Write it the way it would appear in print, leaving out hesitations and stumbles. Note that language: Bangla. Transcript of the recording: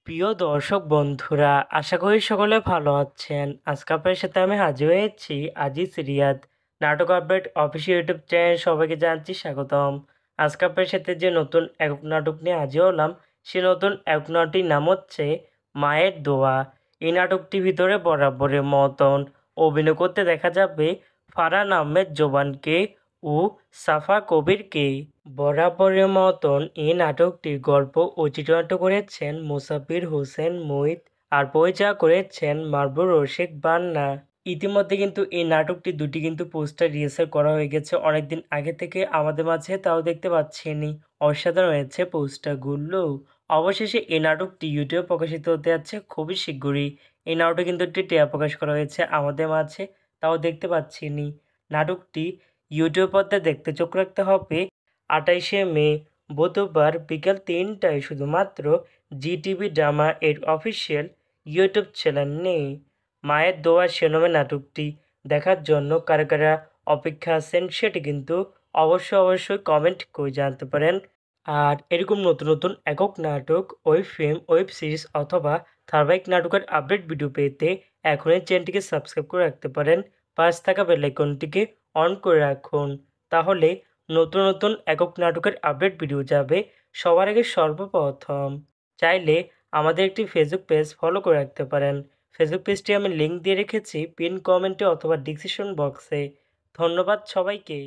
প্রিয় দর্শক বন্ধুরা, আশা করি সকলে ভালো আছেন। আজকে আপনার সাথে আমি হাজির হয়েছি আজিজ রিয়াদ নাটক আপডেট অফিসিয়াল ইউটিউব চ্যানেল। সবাইকে জানাচ্ছি স্বাগতম। আজকে আপনার সাথে যে নতুন একক নাটক নিয়ে হাজির হলাম, সে নতুন একক নাটকটির নাম হচ্ছে মায়ের দোয়া। এই নাটকটির ভিতরে বরাবরের মতন অভিনয় করতে দেখা যাবে ফারহান আহমেদ জোবানকে ও সাফা কবিরকে। বরাবরের মতন এই নাটকটির গল্প ও চিত্রনাট্য করেছেন মোসাব্বির হোসেন মুহিত আর পরিচালনা করেছেন মাহবুব রশিদ বান্না। ইতিমধ্যে কিন্তু এই নাটকটি দুটি কিন্তু পোস্টার রিহার্সাল করা হয়ে গেছে অনেকদিন আগে থেকে আমাদের মাঝে, তাও দেখতে পাচ্ছেনি। অসাধারণ হয়েছে পোস্টারগুলো। অবশেষে এই নাটকটি ইউটিউবে প্রকাশিত হতে যাচ্ছে খুবই শীঘ্রই। এই নাটকে কিন্তু একটি ট্রেলার প্রকাশ করা হয়েছে আমাদের মাঝে, তাও দেখতে পাচ্ছেনি। নাটকটি ইউটিউব পর্দায় দেখতে চোখ রাখতে হবে 28শে মে বুধবার বিকেল 3টায় শুধুমাত্র জিটিভি ড্রামা এর অফিসিয়াল ইউটিউব চ্যানেলে। মায়ের দোয়া শিরোনামে নাটকটি দেখার জন্য কারা কারা অপেক্ষা আছেন সেটি কিন্তু অবশ্যই কমেন্ট করে জানতে পারেন। আর এরকম নতুন নতুন একক নাটক, ওয়েব ফিল্ম, ওয়েব সিরিজ অথবা ধারাবাহিক নাটকের আপডেট ভিডিও পেতে এখনই চ্যানেলটিকে সাবস্ক্রাইব করে রাখতে পারেন। পাশ থাকা বেল আইকনটিকে অন করে রাখুন, তাহলে নতুন নতুন একক নাটকের আপডেট ভিডিও যাবে সবার আগে সর্বপ্রথম। চাইলে আমাদের একটি ফেসবুক পেজ ফলো করে রাখতে পারেন। ফেসবুক পেজটি আমি লিঙ্ক দিয়ে রেখেছি পিন কমেন্টে অথবা ডিসক্রিপশন বক্সে। ধন্যবাদ সবাইকে।